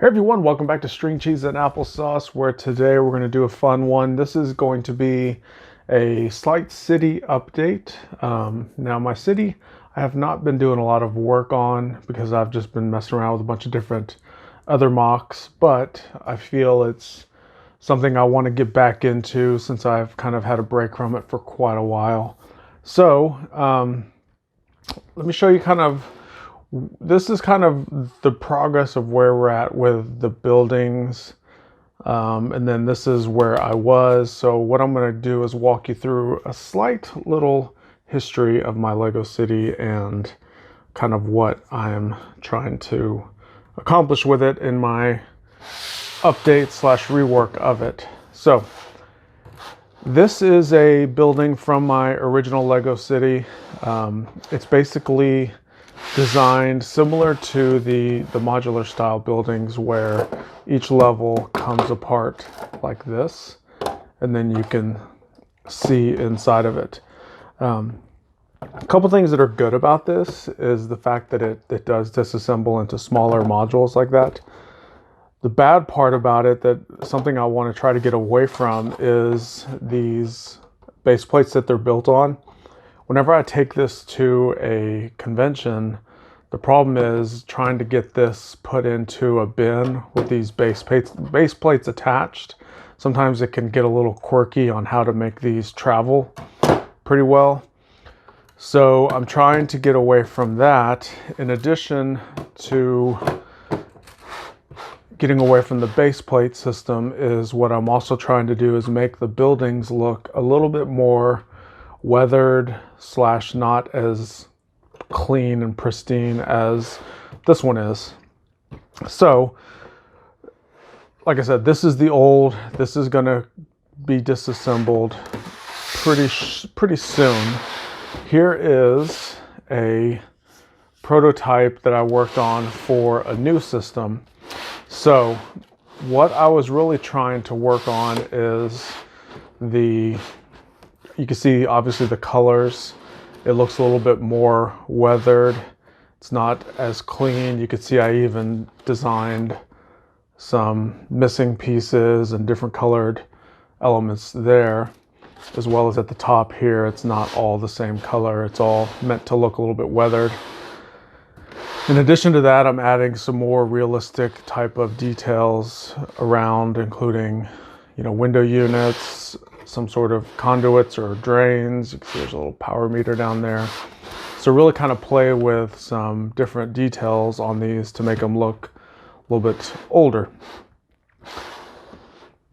Hey everyone, welcome back to String Cheese and Applesauce, where today we're going to do a fun one. This is going to be a slight city update. Now my city, I have not been doing a lot of work on because I've just been messing around with a bunch of different other mocks, but I feel it's something I want to get back into since I've kind of had a break from it for quite a while. So let me show you this is kind of the progress of where we're at with the buildings. And then this is where I was. So what I'm going to do is walk you through a slight little history of my Lego city and kind of what I'm trying to accomplish with it in my update slash rework of it. So this is a building from my original Lego city. It's basically designed similar to the modular style buildings where each level comes apart like this, and then you can see inside of it. A couple things that are good about this is the fact that it does disassemble into smaller modules like that. The bad part about it, that something I want to try to get away from, is these base plates that they're built on. Whenever I take this to a convention, the problem is trying to get this put into a bin with these base plates attached. Sometimes it can get a little quirky on how to make these travel pretty well. So I'm trying to get away from that. In addition to getting away from the base plate system, is what I'm also trying to do is make the buildings look a little bit more weathered slash not as clean and pristine as this one is. So like I said, this is the old. This is going to be disassembled pretty soon. Here is a prototype that I worked on for a new system. So what I was really trying to work on is you can see obviously the colors. It looks a little bit more weathered. It's not as clean. You can see I even designed some missing pieces and different colored elements there, as well as at the top here. It's not all the same color. It's all meant to look a little bit weathered. In addition to that, I'm adding some more realistic type of details around, including, window units, some sort of conduits or drains. You can see there's a little power meter down there. So really kind of play with some different details on these to make them look a little bit older.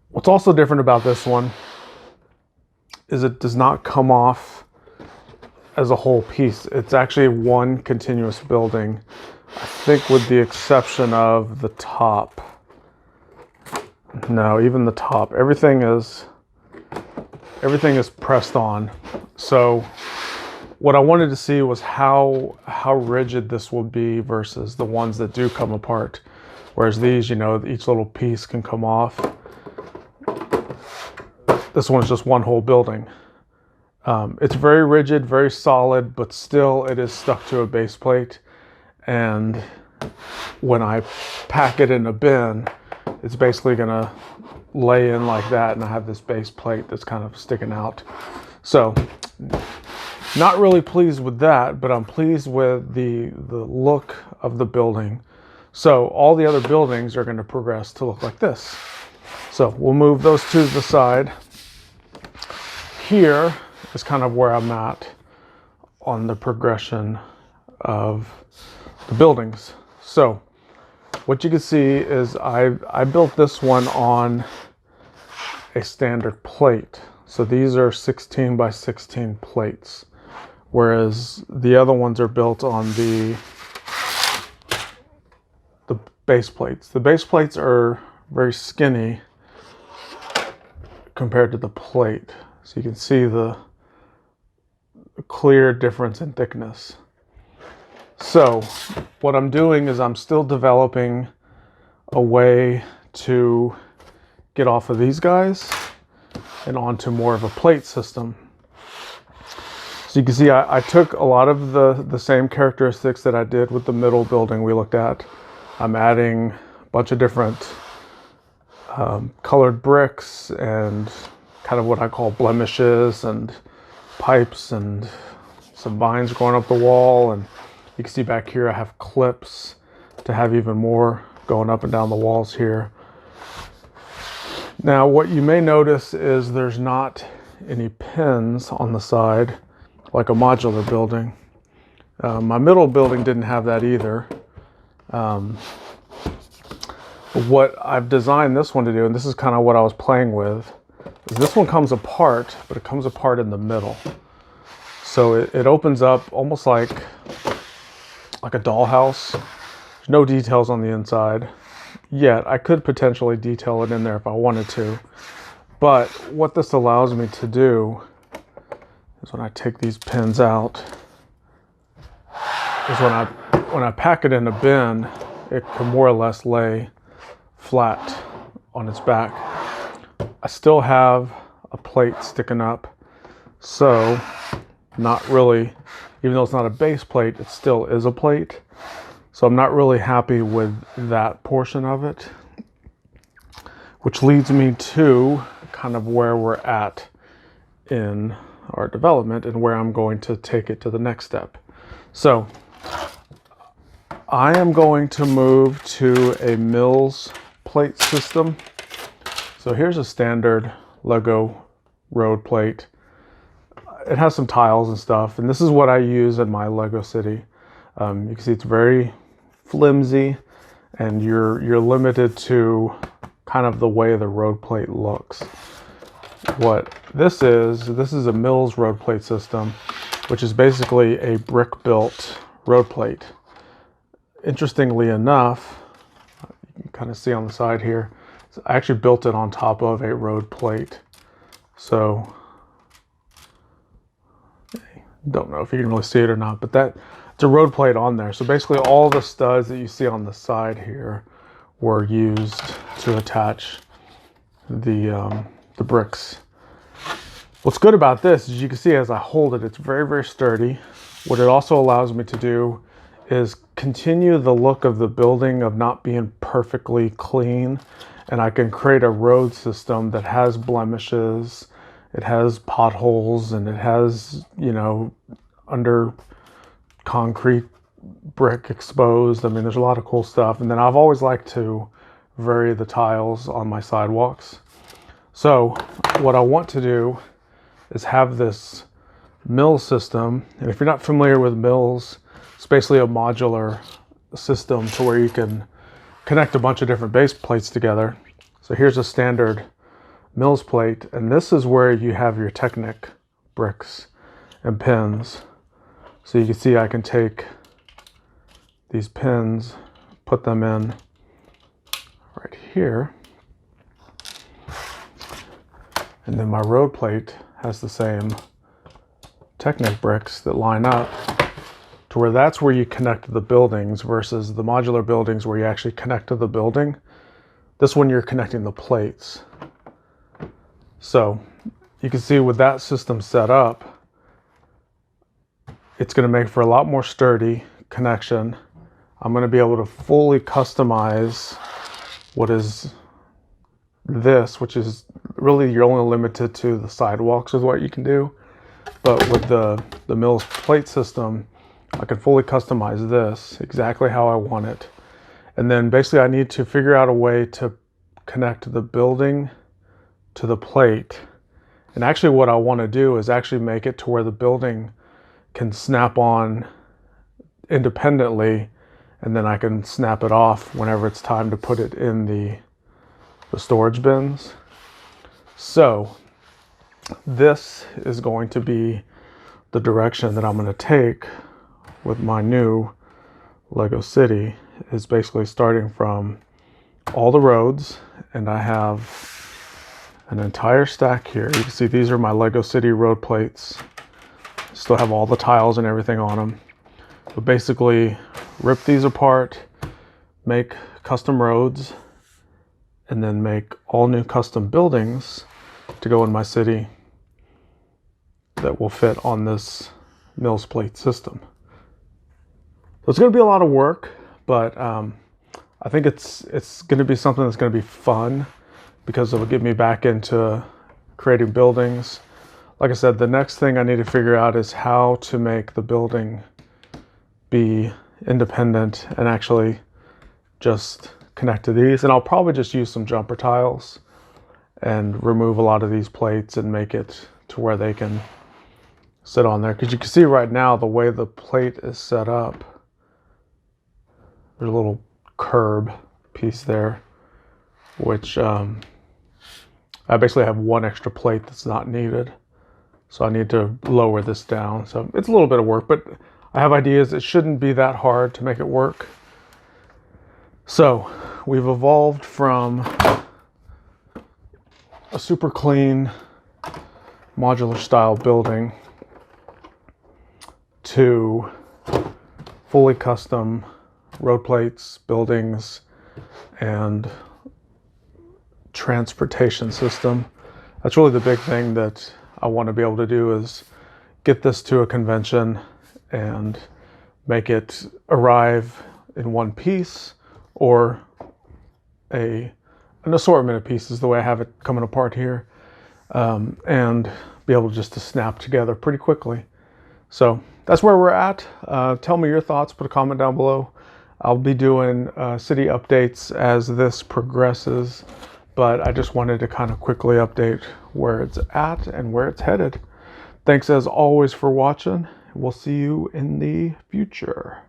What's also different about this one is it does not come off as a whole piece. It's actually one continuous building, I think, with the exception of the top. No, even the top. Everything is pressed on. So what I wanted to see was how rigid this will be versus the ones that do come apart. Whereas these, each little piece can come off. This one's just one whole building. It's very rigid, very solid, but still it is stuck to a base plate. And when I pack it in a bin, it's basically gonna lay in like that, and I have this base plate that's kind of sticking out. So not really pleased with that, but I'm pleased with the look of the building. So all the other buildings are going to progress to look like this. So we'll move those to the side. Here is kind of where I'm at on the progression of the buildings. So what you can see is I built this one on a standard plate. So these are 16 by 16 plates, whereas the other ones are built on the base plates. The base plates are very skinny compared to the plate. So you can see the clear difference in thickness. So what I'm doing is I'm still developing a way to get off of these guys and onto more of a plate system. So you can see I took a lot of the same characteristics that I did with the middle building we looked at. I'm adding bunch of different colored bricks and kind of what I call blemishes and pipes and some vines going up the wall. And you can see back here I have clips to have even more going up and down the walls here. Now what you may notice is there's not any pins on the side like a modular building. My middle building didn't have that either. What I've designed this one to do, and this is kind of what I was playing with, is this one comes apart, but it comes apart in the middle. So it opens up almost like a dollhouse. There's no details on the inside yet. I could potentially detail it in there if I wanted to. But what this allows me to do is when I take these pins out, is when I pack it in a bin, it can more or less lay flat on its back. I still have a plate sticking up, so not really, even though it's not a base plate, it still is a plate. So I'm not really happy with that portion of it, which leads me to kind of where we're at in our development and where I'm going to take it to the next step. So I am going to move to a Mills plate system. So here's a standard Lego road plate. It has some tiles and stuff, and this is what I use in my Lego City. You can see it's very flimsy, and you're limited to kind of the way the road plate looks. What this is a Mills road plate system, which is basically a brick-built road plate. Interestingly enough, you can kind of see on the side here, I actually built it on top of a road plate. So, don't know if you can really see it or not, but it's a road plate on there. So basically all the studs that you see on the side here were used to attach the bricks. What's good about this is you can see as I hold it, it's very, very sturdy. What it also allows me to do is continue the look of the building of not being perfectly clean. And I can create a road system that has blemishes, it has potholes, and it has, under concrete brick exposed. I mean, there's a lot of cool stuff. And then I've always liked to vary the tiles on my sidewalks. So what I want to do is have this Mills system. And if you're not familiar with Mills, it's basically a modular system to where you can connect a bunch of different base plates together. So here's a standard Mills plate, and this is where you have your Technic bricks and pins. So you can see I can take these pins, put them in right here, and then my road plate has the same Technic bricks that line up to where that's where you connect the buildings versus the modular buildings where you actually connect to the building. This one you're connecting the plates. So you can see with that system set up, it's going to make for a lot more sturdy connection. I'm going to be able to fully customize what is this, which is really you're only limited to the sidewalks with what you can do. But with the Mills plate system, I can fully customize this exactly how I want it. And then basically I need to figure out a way to connect the building to the plate. And actually what I want to do is actually make it to where the building can snap on independently, and then I can snap it off whenever it's time to put it in the storage bins. So this is going to be the direction that I'm going to take with my new Lego City, is basically starting from all the roads, and I have an entire stack here. You can see these are my Lego City road plates. Still have all the tiles and everything on them. But basically rip these apart, make custom roads, and then make all new custom buildings to go in my city that will fit on this Mills plate system. So it's going to be a lot of work, but I I think it's going to be something that's going to be fun because it'll get me back into creating buildings. Like I said, the next thing I need to figure out is how to make the building be independent and actually just connect to these. And I'll probably just use some jumper tiles and remove a lot of these plates and make it to where they can sit on there. Because you can see right now the way the plate is set up, there's a little curb piece there, which I basically have one extra plate that's not needed. So I need to lower this down. So it's a little bit of work, but I have ideas. It shouldn't be that hard to make it work. So we've evolved from a super clean modular style building to fully custom road plates, buildings, and transportation system. That's really the big thing that I want to be able to do, is get this to a convention and make it arrive in one piece or an assortment of pieces, the way I have it coming apart here, and be able just to snap together pretty quickly. So that's where we're at. Tell me your thoughts, put a comment down below. I'll be doing city updates as this progresses, but I just wanted to kind of quickly update where it's at and where it's headed. Thanks as always for watching. We'll see you in the future.